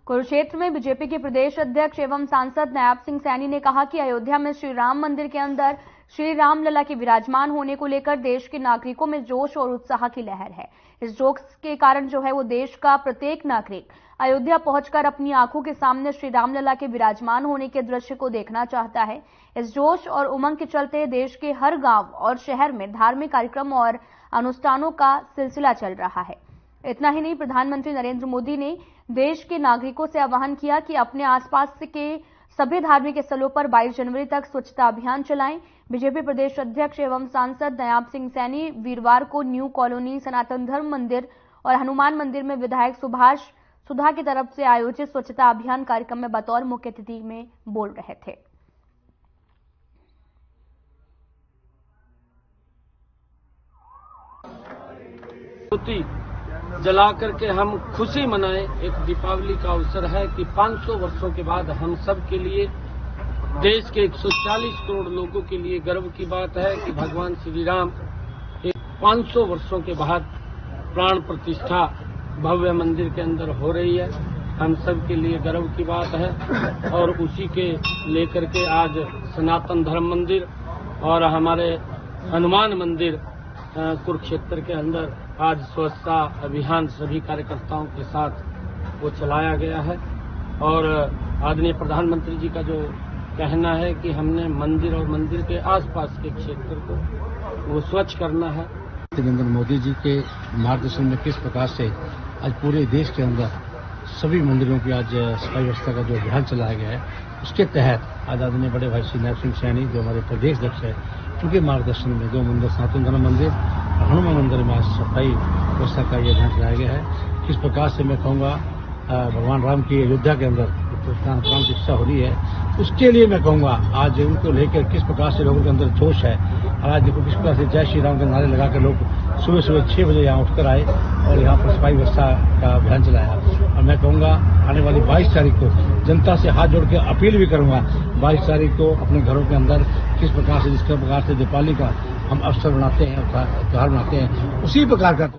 कुरुक्षेत्र में बीजेपी के प्रदेश अध्यक्ष एवं सांसद नायब सिंह सैनी ने कहा कि अयोध्या में श्री राम मंदिर के अंदर श्री राम लला के विराजमान होने को लेकर देश के नागरिकों में जोश और उत्साह की लहर है। इस जोश के कारण जो है वो देश का प्रत्येक नागरिक अयोध्या पहुंचकर अपनी आंखों के सामने श्री राम लला के विराजमान होने के दृश्य को देखना चाहता है। इस जोश और उमंग के चलते देश के हर गांव और शहर में धार्मिक कार्यक्रम और अनुष्ठानों का सिलसिला चल रहा है। इतना ही नहीं, प्रधानमंत्री नरेंद्र मोदी ने देश के नागरिकों से आह्वान किया कि अपने आसपास के सभी धार्मिक स्थलों पर 22 जनवरी तक स्वच्छता अभियान चलाएं। बीजेपी प्रदेश अध्यक्ष एवं सांसद नायब सिंह सैनी वीरवार को न्यू कॉलोनी, सनातन धर्म मंदिर और हनुमान मंदिर में विधायक सुभाष सुधा की तरफ से आयोजित स्वच्छता अभियान कार्यक्रम में बतौर मुख्य अतिथि में बोल रहे थे। जला करके हम खुशी मनाएं। एक दीपावली का अवसर है कि 500 वर्षों के बाद हम सब के लिए, देश के 140 करोड़ लोगों के लिए गर्व की बात है कि भगवान श्री राम 500 वर्षों के बाद प्राण प्रतिष्ठा भव्य मंदिर के अंदर हो रही है। हम सब के लिए गर्व की बात है और उसी के लेकर के आज सनातन धर्म मंदिर और हमारे हनुमान मंदिर कुरुक्षेत्र के अंदर आज स्वच्छता अभियान सभी कार्यकर्ताओं के साथ वो चलाया गया है। और आदरणीय प्रधानमंत्री जी का जो कहना है कि हमने मंदिर और मंदिर के आसपास के क्षेत्र को वो स्वच्छ करना है। नरेंद्र मोदी जी के मार्गदर्शन में किस प्रकार से आज पूरे देश के अंदर सभी मंदिरों की आज सफाई व्यवस्था का जो अभियान चलाया गया है, उसके तहत आज आदरणीय बड़े भाई श्री नायब सिंह सैनी जो हमारे प्रदेश अध्यक्ष है, उनके मार्गदर्शन में 2 मंदिर, सनातन धर्म मंदिर और हनुमान मंदिर में आज सफाई व्यवस्था का ये अभियान चलाया गया है। किस प्रकार से मैं कहूँगा भगवान राम की अयोध्या के अंदर प्राण प्रतिष्ठा हो रही है, उसके लिए मैं कहूँगा आज उनको लेकर किस प्रकार से लोगों के अंदर जोश है। और आज देखो किस प्रकार से जय श्री राम के नारे लगा कर लोग सुबह 6 बजे यहाँ उठकर आए और यहाँ पर सफाई व्यवस्था का अभियान चलाया। और मैं कहूँगा आने वाली 22 तारीख को जनता से हाथ जोड़ के अपील भी करूँगा, 22 तारीख को अपने घरों के अंदर किस प्रकार से, जिस प्रकार से दीपावली का हम अवसर बनाते हैं, त्योहार बनाते हैं, उसी प्रकार का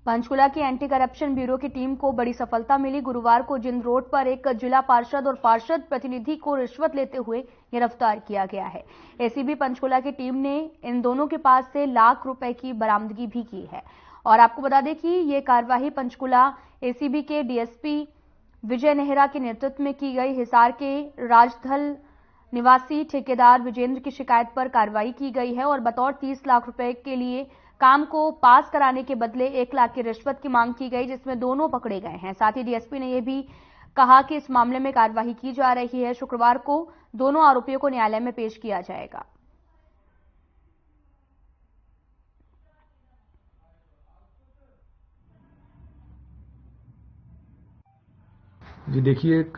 पंचकुला की एंटी करप्शन ब्यूरो की टीम को बड़ी सफलता मिली। गुरुवार को जिंद रोड पर एक जिला पार्षद और पार्षद प्रतिनिधि को रिश्वत लेते हुए गिरफ्तार किया गया है। एसीबी पंचकुला की टीम ने इन दोनों के पास से लाख रुपए की बरामदगी भी की है। और आपको बता दें कि ये कार्रवाई पंचकुला एसीबी के डीएसपी विजय नेहरा के नेतृत्व में की गई। हिसार के राजधल निवासी ठेकेदार विजेंद्र की शिकायत पर कार्रवाई की गई है और बतौर 30 लाख रुपए के लिए काम को पास कराने के बदले 1 लाख की रिश्वत की मांग की गई, जिसमें दोनों पकड़े गए हैं। साथ ही डीएसपी ने यह भी कहा कि इस मामले में कार्रवाई की जा रही है। शुक्रवार को दोनों आरोपियों को न्यायालय में पेश किया जाएगा। जी देखिए, एक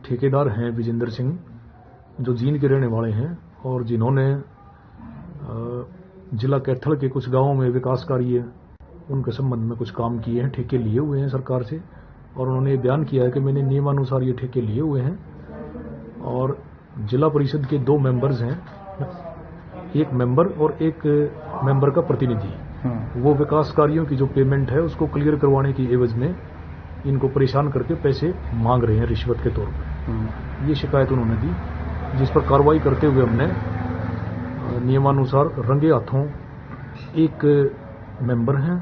ठेकेदार हैं विजेंद्र सिंह, जो जींद के रहने वाले हैं और जिन्होंने जिला कैथल के कुछ गांवों में विकास कार्य उनके संबंध में कुछ काम किए हैं, ठेके लिए हुए हैं सरकार से। और उन्होंने ये बयान किया है कि मैंने नियमानुसार ये ठेके लिए हुए हैं। और जिला परिषद के 2 मेंबर्स हैं, एक मेंबर और एक मेंबर का प्रतिनिधि, वो विकास कार्यों की जो पेमेंट है उसको क्लियर करवाने की एवज में इनको परेशान करके पैसे मांग रहे हैं रिश्वत के तौर पर। ये शिकायत उन्होंने दी, जिस पर कार्रवाई करते हुए हमने नियमानुसार रंगे हाथों एक मेंबर हैं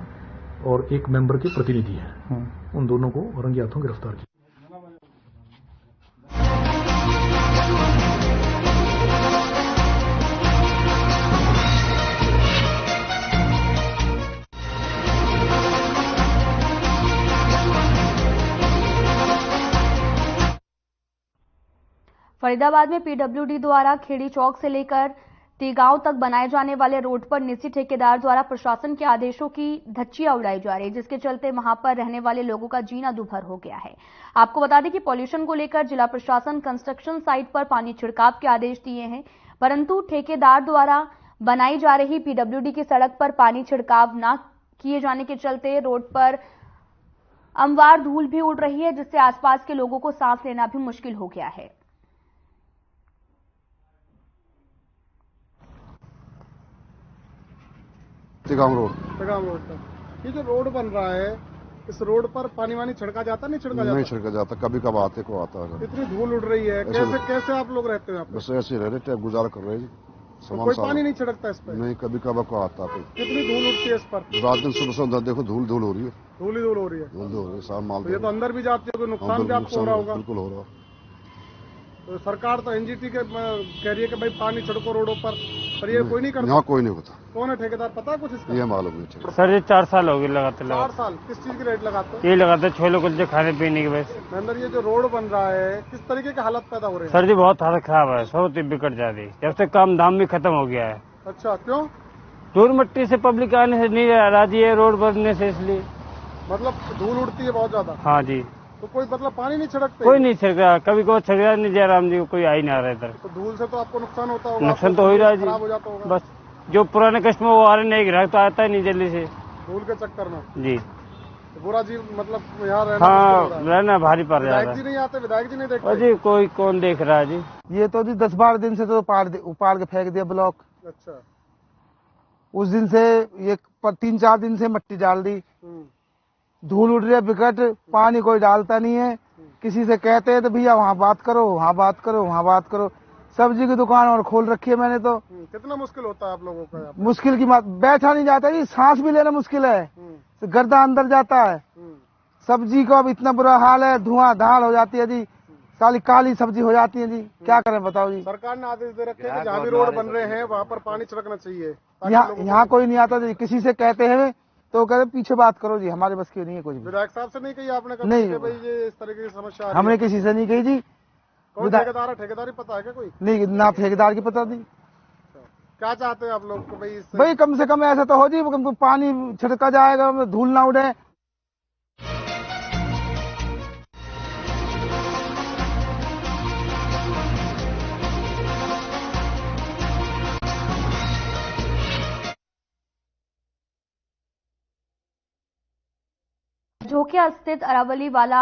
और एक मेंबर के प्रतिनिधि हैं, उन दोनों को रंगे हाथों गिरफ्तार किया। फरीदाबाद में पीडब्ल्यूडी द्वारा खेड़ी चौक से लेकर टीगांव तक बनाए जाने वाले रोड पर निजी ठेकेदार द्वारा प्रशासन के आदेशों की धज्जियां उड़ाई जा रही है, जिसके चलते वहां पर रहने वाले लोगों का जीना दुभर हो गया है। आपको बता दें कि पॉल्यूशन को लेकर जिला प्रशासन कंस्ट्रक्शन साइट पर पानी छिड़काव के आदेश दिए हैं, परंतु ठेकेदार द्वारा बनाई जा रही पीडब्ल्यूडी की सड़क पर पानी छिड़काव न किए जाने के चलते रोड पर अंवार धूल भी उड़ रही है, जिससे आसपास के लोगों को सांस लेना भी मुश्किल हो गया है। तिगाम रोड पर। ये जो रोड बन रहा है, इस रोड पर पानी वानी छिड़का जाता नहीं छिड़का जाता? नहीं छिड़का जाता, कभी कब आते को आता है। इतनी धूल उड़ रही है, कैसे आप लोग रहते हैं यहाँ पे? बस ऐसे रह रहे, गुजारा कर रहे हैं। तो कोई पानी नहीं छिड़कता इस पर? नहीं, कभी कब को आता है। कितनी धूल उठती है इस पर? रात दिन सुबह से देखो धूल हो रही है। धूल ही धूल हो रही है। धूल हो रही है, साफ माल। तो ये तो अंदर भी जाती है, कोई नुकसान भी आपको हो रहा होगा? बिल्कुल हो रहा। तो सरकार तो एनजीटी के कह रही है कि भाई पानी छिड़को रोडों पर ये कोई नहीं करता। यहाँ कोई नहीं होता। कौन है ठेकेदार, पता है कुछ इसका? ये मालूम नहीं। सर ये 4 साल हो गए लगाते 4 साल। किस चीज की रेट लगाते हैं? ये लगाते छोले कुलचे खाने पीने की। बस अंदर ये जो रोड बन रहा है, किस तरीके की हालत पैदा हो रही है? सर जी बहुत हालत खराब है, बहुत ही बिगड़ जा रही। जब से काम धाम भी खत्म हो गया है। अच्छा, क्यों? धूल मिट्टी से पब्लिक आने से नहीं राजी है, रोड बनने से, इसलिए। मतलब धूल उड़ती है बहुत ज्यादा? हाँ जी। तो कोई मतलब पानी नहीं छिड़कते? कोई नहीं छिड़का, कभी कोई छिड़का नहीं, जयराम जी को कोई आ ही नहीं रहा इधर। तो धूल से तो आपको नुकसान होता होगा? नुकसान तो हो ही रहा है खराब हो जाता होगा। बस जो पुराने कस्टमर वो आ रहे नहीं, ग्राहक तो आता ही नहीं जल्दी से धूल के चक्कर में। जी तो बुरा जी, मतलब यहाँ रहना? हाँ, रहना भारी पड़ रहा है। विधायक जी नहीं आते? विधायक जी नहीं देखते? जी कोई कौन देख रहा है जी। ये तो जी 10-12 दिन से तो उपाड़ के फेंक दिया ब्लॉक। अच्छा। उस दिन से ये 3-4 दिन से मिट्टी डाल दी। धूल उड़ रही है बिकट, पानी कोई डालता नहीं है। किसी से कहते हैं तो भैया वहाँ बात करो, वहाँ बात करो, वहाँ बात करो। सब्जी की दुकान और खोल रखी है मैंने तो। कितना मुश्किल होता है आप लोगों का? मुश्किल की बात, बैठा नहीं जाता जी, सांस भी लेना मुश्किल है, गर्दा अंदर जाता है। सब्जी का अब इतना बुरा हाल है, धुआंधार हो जाती है जी, साली काली सब्जी हो जाती है जी। क्या करें बताओ जी। सरकार ने आदेश दे रखे हैं कि जहाँ भी रोड बन रहे हैं वहाँ पर पानी छिड़कना चाहिए। यहाँ कोई नहीं आता जी, किसी से कहते हैं तो कहते पीछे बात करो जी, हमारे बस की नहीं है कुछ भी। विधायक साहब से नहीं कही आपने? नहीं, भाई ये इस तरह की समस्या हमने किसी से नहीं कही जी। कौन ठेकेदार है? ठेकेदार ही पता है क्या कोई? नहीं, ना ठेकेदार की पता नहीं। क्या चाहते हैं आप लोग को भाई कम से कम ऐसा तो हो जी, पानी छिड़का जाएगा, धूल ना उड़े। झोकिया स्थित अरावली वाला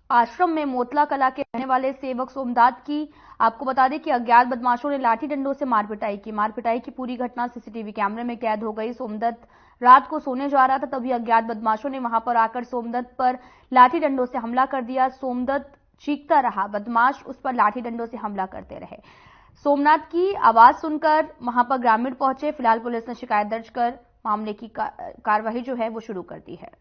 आश्रम में मोतला कला के रहने वाले सेवक सोमनाथ की आपको बता दें कि अज्ञात बदमाशों ने लाठी डंडों से मारपिटाई की। मारपिटाई की पूरी घटना सीसीटीवी कैमरे में कैद हो गई। सोमदत्त रात को सोने जा रहा था, तभी अज्ञात बदमाशों ने वहां पर आकर सोमदत्त पर लाठी डंडों से हमला कर दिया। सोमदत्त चीखता रहा, बदमाश उस पर लाठी डंडों से हमला करते रहे। सोमनाथ की आवाज सुनकर वहां पर ग्रामीण पहुंचे। फिलहाल पुलिस ने शिकायत दर्ज कर मामले की कार्रवाई जो है वो शुरू कर दी है।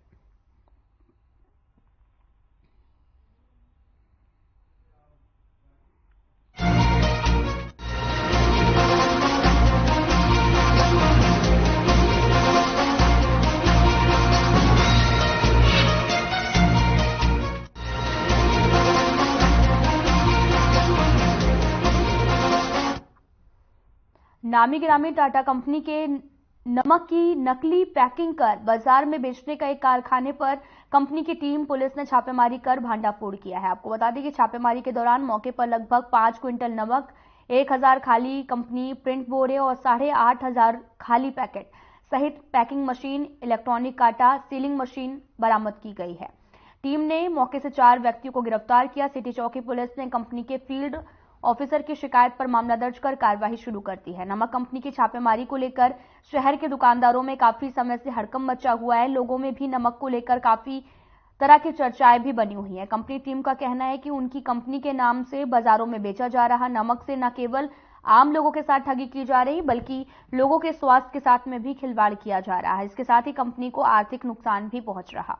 नामी गिरामी टाटा कंपनी के नमक की नकली पैकिंग कर बाजार में बेचने का एक कारखाने पर कंपनी की टीम पुलिस ने छापेमारी कर भांडाफोड़ किया है। आपको बता दें कि छापेमारी के दौरान मौके पर लगभग 5 क्विंटल नमक, 1000 खाली कंपनी प्रिंट बोरे और 8500 खाली पैकेट सहित पैकिंग मशीन, इलेक्ट्रॉनिक कांटा, सीलिंग मशीन बरामद की गई है। टीम ने मौके से 4 व्यक्तियों को गिरफ्तार किया। सिटी चौकी पुलिस ने कंपनी के फील्ड ऑफिसर की शिकायत पर मामला दर्ज कर कार्रवाई शुरू कर दी है। नमक कंपनी की छापेमारी को लेकर शहर के दुकानदारों में काफी समय से हड़कंप मचा हुआ है। लोगों में भी नमक को लेकर काफी तरह की चर्चाएं भी बनी हुई हैं। कंपनी टीम का कहना है कि उनकी कंपनी के नाम से बाजारों में बेचा जा रहा नमक से न केवल आम लोगों के साथ ठगी की जा रही, बल्कि लोगों के स्वास्थ्य के साथ में भी खिलवाड़ किया जा रहा है। इसके साथ ही कंपनी को आर्थिक नुकसान भी पहुंच रहा।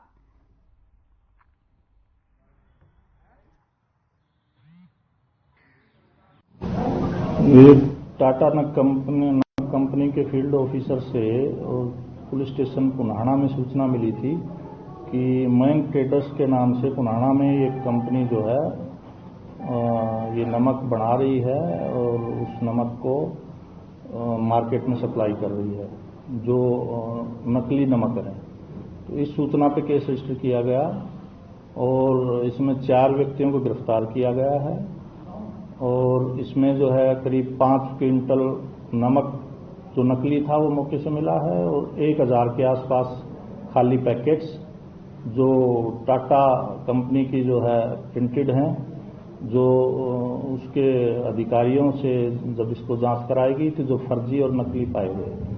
ये टाटा नमक कंपनी के फील्ड ऑफिसर से पुलिस स्टेशन पुनाहाना में सूचना मिली थी कि मैंग ट्रेडर्स के नाम से पुनाहाना में एक कंपनी जो है ये नमक बना रही है और उस नमक को मार्केट में सप्लाई कर रही है, जो नकली नमक है। तो इस सूचना पे केस रजिस्टर किया गया और इसमें 4 व्यक्तियों को गिरफ्तार किया गया है और इसमें जो है करीब 5 क्विंटल नमक जो नकली था वो मौके से मिला है और 1000 के आसपास खाली पैकेट्स जो टाटा कंपनी की जो है प्रिंटेड हैं, जो उसके अधिकारियों से जब इसको जांच कराई गई तो जो फर्जी और नकली पाए गए।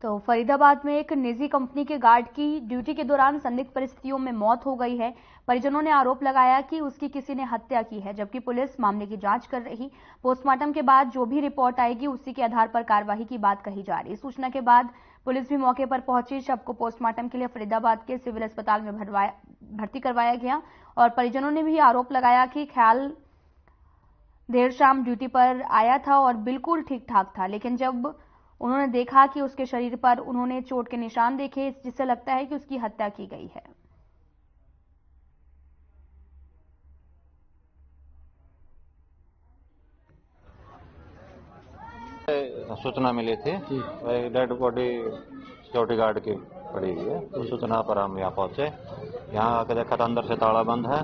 तो फरीदाबाद में एक निजी कंपनी के गार्ड की ड्यूटी के दौरान संदिग्ध परिस्थितियों में मौत हो गई है। परिजनों ने आरोप लगाया कि उसकी किसी ने हत्या की है, जबकि पुलिस मामले की जांच कर रही। पोस्टमार्टम के बाद जो भी रिपोर्ट आएगी उसी के आधार पर कार्रवाई की बात कही जा रही। सूचना के बाद पुलिस भी मौके पर पहुंची। शव को पोस्टमार्टम के लिए फरीदाबाद के सिविल अस्पताल में भर्ती करवाया गया और परिजनों ने भी आरोप लगाया कि ख्याल देर शाम ड्यूटी पर आया था और बिल्कुल ठीक ठाक था, लेकिन जब उन्होंने देखा कि उसके शरीर पर उन्होंने चोट के निशान देखे, जिससे लगता है कि उसकी हत्या की गई है। सूचना मिली थी डेड बॉडी सिक्योरिटी गार्ड की पड़ी हुई है, तो सूचना पर हम यहाँ पहुंचे। यहाँ आकर देखा था अंदर से ताला बंद है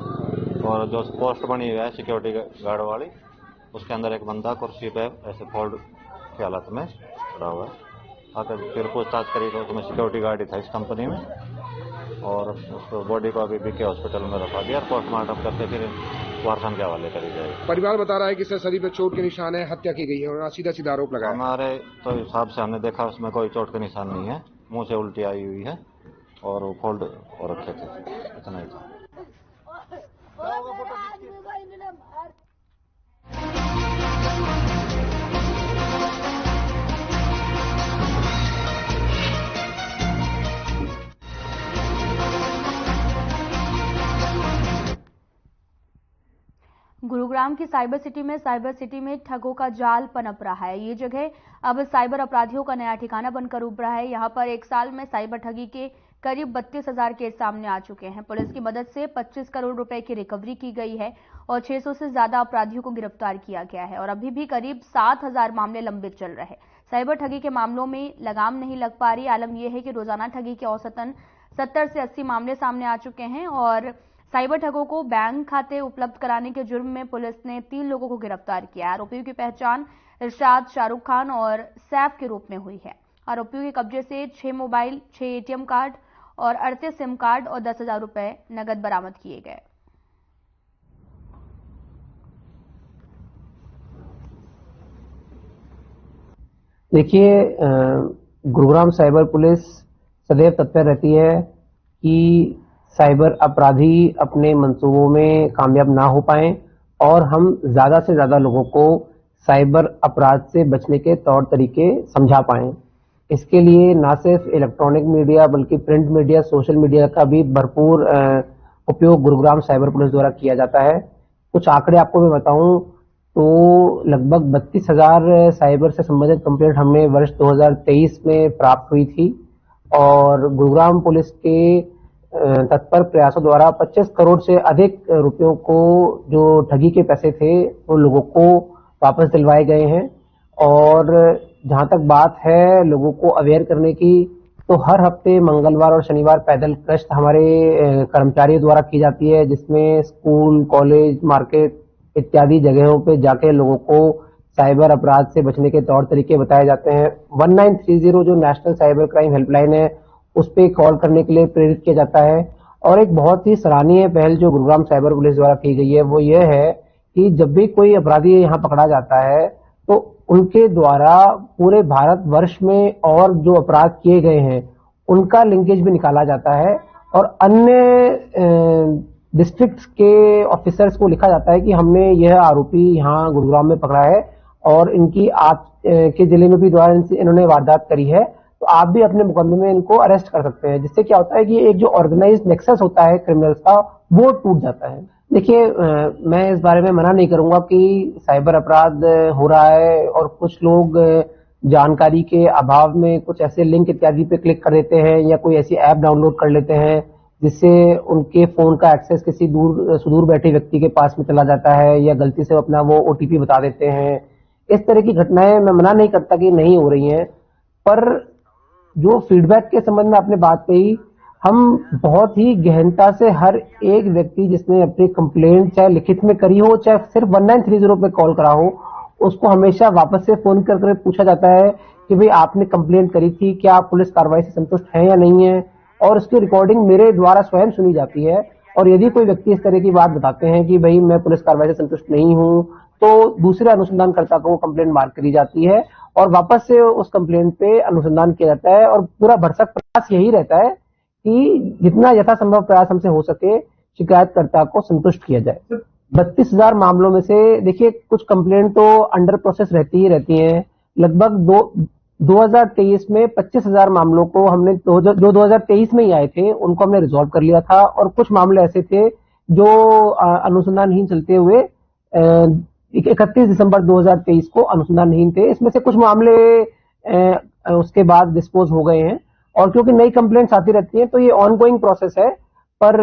और जो पोस्ट बनी हुई है सिक्योरिटी गार्ड वाली, उसके अंदर एक बंदा कुर्सी पे ऐसे फोल्ड की हालत में पड़ा हुआ है। आकर फिर पूछताछ करी तो उसमें सिक्योरिटी गार्ड ही था इस कंपनी में, और उसको बॉडी को अभी बीके हॉस्पिटल में रखा दिया। पोस्टमार्टम करके फिर वारसन के हवाले करी जाएगी। परिवार बता रहा है कि सर शरीर पे चोट के निशान है, हत्या की गई है और सीधा सीधा आरोप लगाया। हमारे तो हिसाब से हमने देखा उसमें कोई चोट के निशान नहीं है, मुंह से उल्टी आई हुई है और वो फोल्ड हो रखे थे, इतना ही था। गुरुग्राम की साइबर सिटी में ठगों का जाल पनप रहा है। ये जगह अब साइबर अपराधियों का नया ठिकाना बनकर उभरा है। यहाँ पर एक साल में साइबर ठगी के करीब 32,000 केस सामने आ चुके हैं। पुलिस की मदद से 25 करोड़ रुपए की रिकवरी की गई है और 600 से ज्यादा अपराधियों को गिरफ्तार किया गया है और अभी भी करीब 7,000 मामले लंबित चल रहे। साइबर ठगी के मामलों में लगाम नहीं लग पा रही। आलम यह है कि रोजाना ठगी के औसतन 70 से 80 मामले सामने आ चुके हैं और साइबर ठगों को बैंक खाते उपलब्ध कराने के जुर्म में पुलिस ने 3 लोगों को गिरफ्तार किया। आरोपियों की पहचान इरशाद, शाहरुख खान और सैफ के रूप में हुई है। आरोपियों के कब्जे से 6 मोबाइल, 6 एटीएम कार्ड और 38 सिम कार्ड और 10,000 रुपए नगद बरामद किए गए। देखिए, गुरुग्राम साइबर पुलिस सदैव तत्पर रहती है कि साइबर अपराधी अपने मंसूबों में कामयाब ना हो पाएं और हम ज्यादा से ज्यादा लोगों को साइबर अपराध से बचने के तौर तरीके समझा पाएं। इसके लिए ना सिर्फ इलेक्ट्रॉनिक मीडिया बल्कि प्रिंट मीडिया, सोशल मीडिया का भी भरपूर उपयोग गुरुग्राम साइबर पुलिस द्वारा किया जाता है। कुछ आंकड़े आपको मैं बताऊं तो लगभग 32,000 साइबर से संबंधित कंप्लेंट हमें वर्ष 2023 में प्राप्त हुई थी और गुरुग्राम पुलिस के तत्पर प्रयासों द्वारा 25 करोड़ से अधिक रुपयों को जो ठगी के पैसे थे उन लोगों को वापस दिलवाए गए हैं। और जहां तक बात है लोगों को अवेयर करने की, तो हर हफ्ते मंगलवार और शनिवार पैदल गश्त हमारे कर्मचारियों द्वारा की जाती है, जिसमें स्कूल, कॉलेज, मार्केट इत्यादि जगहों पे जाके लोगों को साइबर अपराध से बचने के तौर तरीके बताए जाते हैं। 1930 जो नेशनल साइबर क्राइम हेल्पलाइन है उस पे कॉल करने के लिए प्रेरित किया जाता है। और एक बहुत ही सराहनीय पहल जो गुरुग्राम साइबर पुलिस द्वारा की गई है वो ये है कि जब भी कोई अपराधी यहाँ पकड़ा जाता है तो उनके द्वारा पूरे भारत वर्ष में और जो अपराध किए गए हैं उनका लिंकेज भी निकाला जाता है और अन्य डिस्ट्रिक्ट के ऑफिसर्स को लिखा जाता है कि हमने यह आरोपी यहाँ गुरुग्राम में पकड़ा है और इनकी आप के जिले में भी द्वारा इन्होंने वारदात करी है, तो आप भी अपने मुकदमे में इनको अरेस्ट कर सकते हैं। जिससे क्या होता है कि एक जो ऑर्गेनाइज्ड नेक्सस होता है क्रिमिनल्स का वो टूट जाता है। देखिए, मैं इस बारे में मना नहीं करूंगा कि साइबर अपराध हो रहा है और कुछ लोग जानकारी के अभाव में कुछ ऐसे लिंक इत्यादि पे क्लिक कर देते हैं या कोई ऐसी ऐप डाउनलोड कर लेते हैं जिससे उनके फोन का एक्सेस किसी सुदूर बैठे व्यक्ति के पास में चला जाता है या गलती से अपना वो ओटीपी बता देते हैं। इस तरह की घटनाएं मैं मना नहीं करता कि नहीं हो रही हैं, पर जो फीडबैक के संबंध में आपने बात कही, हम बहुत ही गहनता से हर एक व्यक्ति जिसने अपनी कंप्लेंट चाहे लिखित में करी हो चाहे सिर्फ 1930 पे कॉल करा हो, उसको हमेशा वापस से फोन कर पूछा जाता है कि भाई आपने कंप्लेंट करी थी, क्या आप पुलिस कार्रवाई से संतुष्ट हैं या नहीं है, और उसकी रिकॉर्डिंग मेरे द्वारा स्वयं सुनी जाती है। और यदि कोई व्यक्ति इस तरह की बात बताते हैं कि भाई मैं पुलिस कार्रवाई से संतुष्ट नहीं हूं, तो दूसरे अनुसंधानकर्ता को कंप्लेंट मार्क करी जाती है और वापस से उस कंप्लेंट पे अनुसंधान किया जाता है और पूरा भरसक प्रयास यही रहता है कि जितना यथासंभव प्रयास हमसे हो सके शिकायतकर्ता को संतुष्ट किया जाए। 32,000 मामलों में से देखिए कुछ कंप्लेंट तो अंडर प्रोसेस रहती हैं। लगभग 2023 में 25,000 मामलों को हमने जो 2023 में ही आए थे उनको हमने रिजॉल्व कर लिया था, और कुछ मामले ऐसे थे जो अनुसंधानहीन चलते हुए 31 दिसंबर 2023 को अनुसंधानहीन थे। इसमें से कुछ मामले उसके बाद डिस्पोज हो गए हैं, और क्योंकि नई कंप्लेंट्स आती रहती हैं तो ये ऑनगोइंग प्रोसेस है, पर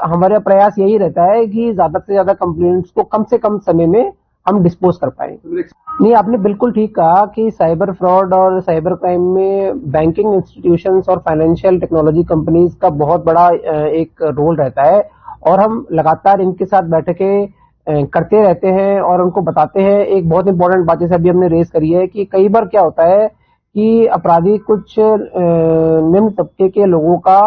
हमारा प्रयास यही रहता है कि ज्यादा से ज्यादा कंप्लेंट्स को कम से कम समय में हम डिस्पोज कर पाए। नहीं, आपने बिल्कुल ठीक कहा कि साइबर फ्रॉड और साइबर क्राइम में बैंकिंग इंस्टीट्यूशंस और फाइनेंशियल टेक्नोलॉजी कंपनीज का बहुत बड़ा एक रोल रहता है, और हम लगातार इनके साथ बैठकें करते रहते हैं और उनको बताते हैं। एक बहुत इंपॉर्टेंट बात जैसे अभी हमने रेज करी है कि कई बार क्या होता है कि अपराधी कुछ निम्न तबके के लोगों का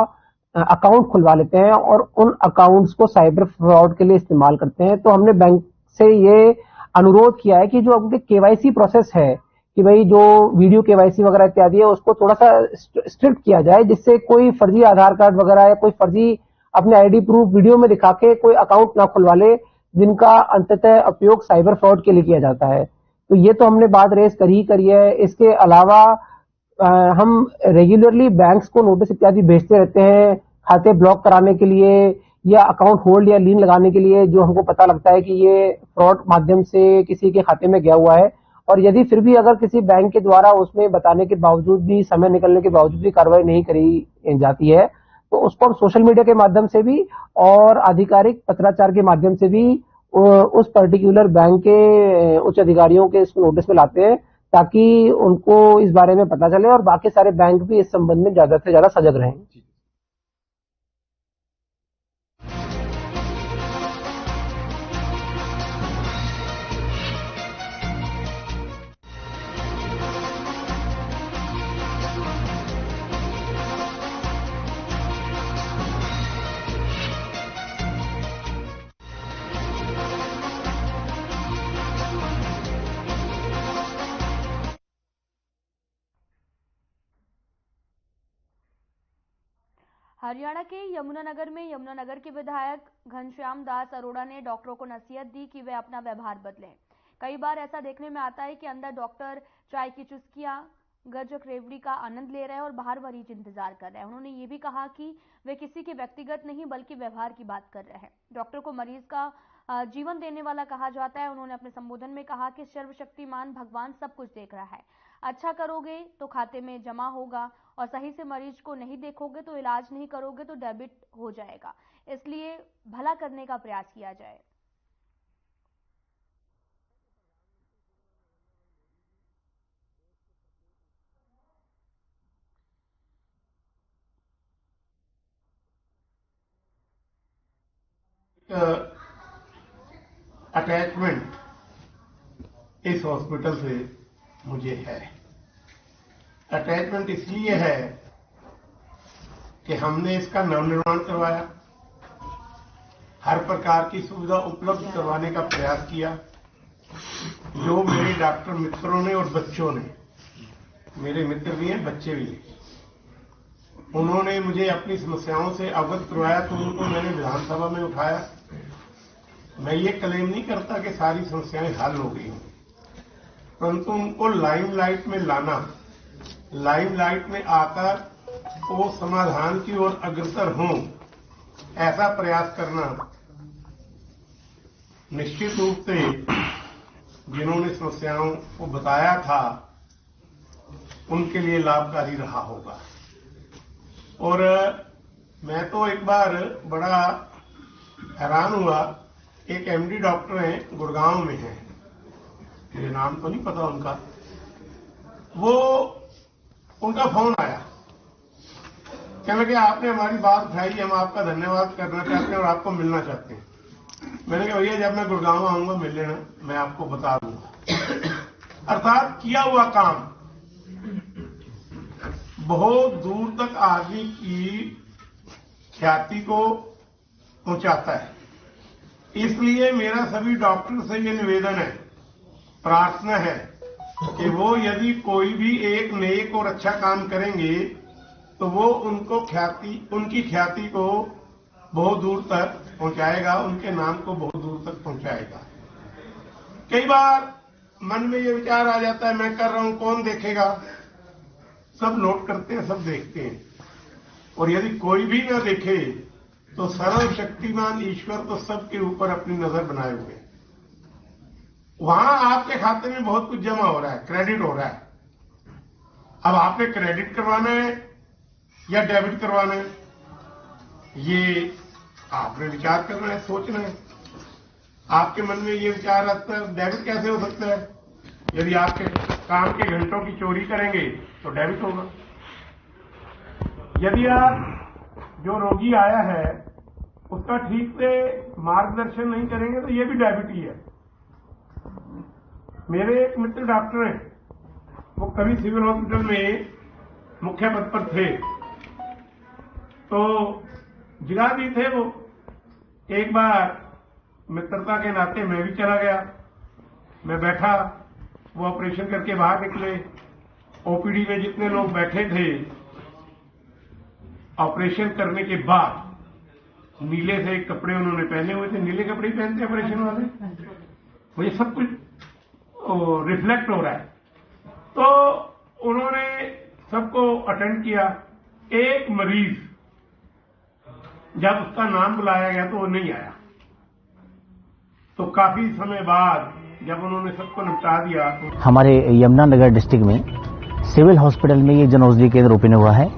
अकाउंट खुलवा लेते हैं और उन अकाउंट्स को साइबर फ्रॉड के लिए इस्तेमाल करते हैं। तो हमने बैंक से ये अनुरोध किया है कि जो उनके केवाईसी प्रोसेस है कि भाई जो वीडियो केवाईसी वगैरह इत्यादि है उसको थोड़ा सा स्ट्रिक्ट किया जाए, जिससे कोई फर्जी आधार कार्ड वगैरह या कोई फर्जी अपने आईडी प्रूफ वीडियो में दिखा के कोई अकाउंट ना खुलवा ले, जिनका अंततः उपयोग साइबर फ्रॉड के लिए किया जाता है। तो ये तो हमने बात रेस करी है। इसके अलावा हम रेगुलरली बैंक्स को नोटिस इत्यादि भेजते रहते हैं खाते ब्लॉक कराने के लिए या अकाउंट होल्ड या लीन लगाने के लिए, जो हमको पता लगता है कि ये फ्रॉड माध्यम से किसी के खाते में गया हुआ है। और यदि फिर भी अगर किसी बैंक के द्वारा उसमें बताने के बावजूद भी, समय निकलने के बावजूद भी कार्रवाई नहीं करी जाती है, तो उसको हम सोशल मीडिया के माध्यम से भी और आधिकारिक पत्राचार के माध्यम से भी उस पर्टिकुलर बैंक के उच्च अधिकारियों के इसको नोटिस में लाते हैं, ताकि उनको इस बारे में पता चले और बाकी सारे बैंक भी इस संबंध में ज्यादा से ज्यादा सजग रहें। हरियाणा के यमुनानगर में यमुनानगर के विधायक घनश्याम दास अरोड़ा ने डॉक्टरों को नसीहत दी कि वे अपना व्यवहार बदलें। कई बार ऐसा देखने में आता है कि अंदर डॉक्टर चाय की चुस्कियां, गज्जक रेवड़ी का आनंद ले रहे हैं और बाहर मरीज इंतजार कर रहे हैं। उन्होंने ये भी कहा कि वे किसी के व्यक्तिगत नहीं बल्कि व्यवहार की बात कर रहे हैं। डॉक्टर को मरीज का जीवन देने वाला कहा जाता है। उन्होंने अपने संबोधन में कहा कि सर्वशक्तिमान भगवान सब कुछ देख रहा है। अच्छा करोगे तो खाते में जमा होगा और सही से मरीज को नहीं देखोगे तो इलाज नहीं करोगे तो डेबिट हो जाएगा। इसलिए भला करने का प्रयास किया जाए। अटैचमेंट इस हॉस्पिटल से मुझे है। अटैचमेंट इसलिए है कि हमने इसका नवनिर्माण करवाया, हर प्रकार की सुविधा उपलब्ध करवाने का प्रयास किया। जो मेरे डॉक्टर मित्रों ने और बच्चों ने, मेरे मित्र भी हैं बच्चे भी हैं, उन्होंने मुझे अपनी समस्याओं से अवगत करवाया तो उनको मैंने विधानसभा में उठाया। मैं ये क्लेम नहीं करता कि सारी समस्याएं हल हो गई हों, परंतु उनको लाइमलाइट में लाना, लाइमलाइट में आकर वो समाधान की ओर अग्रसर हों, ऐसा प्रयास करना निश्चित रूप से जिन्होंने समस्याओं को बताया था उनके लिए लाभकारी रहा होगा। और मैं तो एक बार बड़ा हैरान हुआ, एक एमडी डॉक्टर हैं, गुड़गांव में हैं, मुझे नाम तो नहीं पता उनका, वो उनका फोन आया, कहने लगे आपने हमारी बात उठाई, हम आपका धन्यवाद करना चाहते हैं और आपको मिलना चाहते हैं। मैंने कहा भैया जब मैं गुड़गांव आऊंगा मिल लेना, मैं आपको बता दूंगा। अर्थात किया हुआ काम बहुत दूर तक आदमी की ख्याति को पहुंचाता है। इसलिए मेरा सभी डॉक्टर से ये निवेदन है, प्रार्थना है कि वो यदि कोई भी एक नेक और अच्छा काम करेंगे तो वो उनकी ख्याति को बहुत दूर तक पहुंचाएगा, उनके नाम को बहुत दूर तक पहुंचाएगा। कई बार मन में ये विचार आ जाता है मैं कर रहा हूं, कौन देखेगा? सब नोट करते हैं, सब देखते हैं, और यदि कोई भी न देखे तो सर्वशक्तिमान ईश्वर तो सबके ऊपर अपनी नजर बनाए हुए हैं। वहां आपके खाते में बहुत कुछ जमा हो रहा है, क्रेडिट हो रहा है। अब आपने क्रेडिट करवाना है या डेबिट करवाना है, ये आपने विचार करना है, सोचना है। आपके मन में ये विचार आता है डेबिट कैसे हो सकता है? यदि आपके काम के घंटों की चोरी करेंगे तो डेबिट होगा। यदि आप जो रोगी आया है उसका ठीक से मार्गदर्शन नहीं करेंगे तो ये भी डेबिट ही है। मेरे एक मित्र डॉक्टर हैं, वो कभी सिविल हॉस्पिटल में मुख्य पद पर थे, तो जिलाधी थे वो। एक बार मित्रता के नाते मैं भी चला गया, मैं बैठा, वो ऑपरेशन करके बाहर निकले। ओपीडी में जितने लोग बैठे थे, ऑपरेशन करने के बाद नीले से कपड़े उन्होंने पहने हुए थे, नीले कपड़े ही पहनते ऑपरेशन वाले, मुझे सब कुछ रिफ्लेक्ट हो रहा है। तो उन्होंने सबको अटेंड किया। एक मरीज जब उसका नाम बुलाया गया तो वो नहीं आया, तो काफी समय बाद जब उन्होंने सबको निपटा दिया तो हमारे यमुनानगर डिस्ट्रिक्ट में सिविल हॉस्पिटल में ये जनऔषधि केंद्र ओपन हुआ है,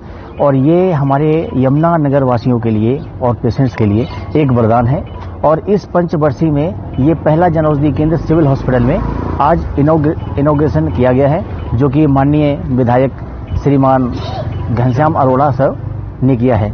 और ये हमारे यमुनानगर वासियों के लिए और पेशेंट्स के लिए एक वरदान है। और इस पंचवर्षीय में ये पहला जनऔषधि केंद्र सिविल हॉस्पिटल में आज इनॉग्रेशन किया गया है, जो कि माननीय विधायक श्रीमान घनश्याम अरोड़ा सर ने किया है।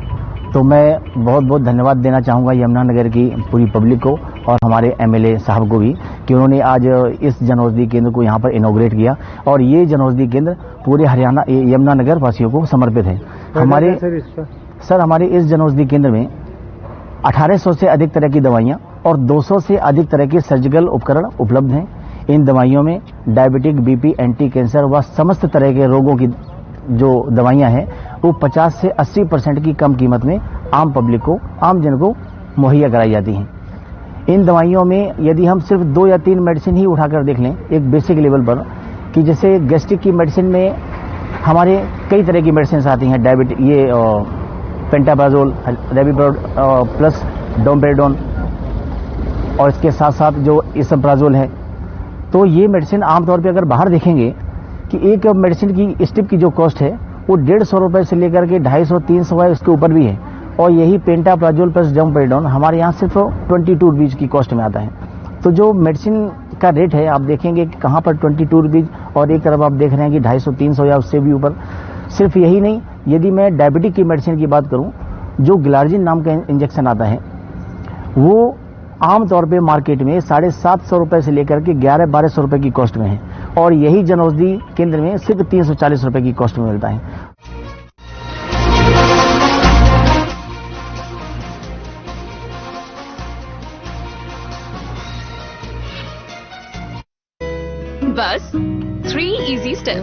तो मैं बहुत बहुत धन्यवाद देना चाहूँगा यमुनानगर की पूरी पब्लिक को और हमारे एमएलए साहब को भी कि उन्होंने आज इस जनऔषधि केंद्र को यहाँ पर इनॉग्रेट किया, और ये जनऔषधि केंद्र पूरे हरियाणा यमुनानगर वासियों को समर्पित है। हमारे इस जनऔषधि केंद्र में 1800 से अधिक तरह की दवाइयाँ और 200 से अधिक तरह के सर्जिकल उपकरण उपलब्ध हैं। इन दवाइयों में डायबिटिक, बीपी, एंटी कैंसर व समस्त तरह के रोगों की जो दवाइयाँ हैं वो 50 से 80% की कम कीमत में आम पब्लिक को, आम जन को मुहैया कराई जाती हैं। इन दवाइयों में यदि हम सिर्फ 2 या 3 मेडिसिन ही उठाकर देख लें एक बेसिक लेवल पर, कि जैसे गैस्ट्रिक की मेडिसिन में हमारे कई तरह की मेडिसिन आती हैं, डायबिटिक, ये पेंटाप्राजोल, रेबिप्रोड प्लस डोमपेरिडोन, और इसके साथ साथ जो इसप्राजोल है। तो ये मेडिसिन आमतौर पे अगर बाहर देखेंगे कि एक मेडिसिन की स्ट्रिप की जो कॉस्ट है वो 150 रुपए से लेकर के 250-300 है, उसके ऊपर भी है। और यही पेंटाप्राजोल प्लस डोमपेरिडोन हमारे यहाँ सिर्फ 22 रुपीज की कॉस्ट में आता है। तो जो मेडिसिन का रेट है आप देखेंगे कि कहाँ पर 22 रुपीज, और एक तरफ आप देख रहे हैं कि 250-300 या उससे भी ऊपर। सिर्फ यही नहीं, यदि मैं डायबिटिक की मेडिसिन की बात करूं, जो ग्लार्जिन नाम का इंजेक्शन आता है वो आमतौर पे मार्केट में 750 रुपए से लेकर के 1100-1200 रुपए की कॉस्ट में है, और यही जनऔषधि केंद्र में सिर्फ 340 रुपए की कॉस्ट में मिलता है। बस 3 easy steps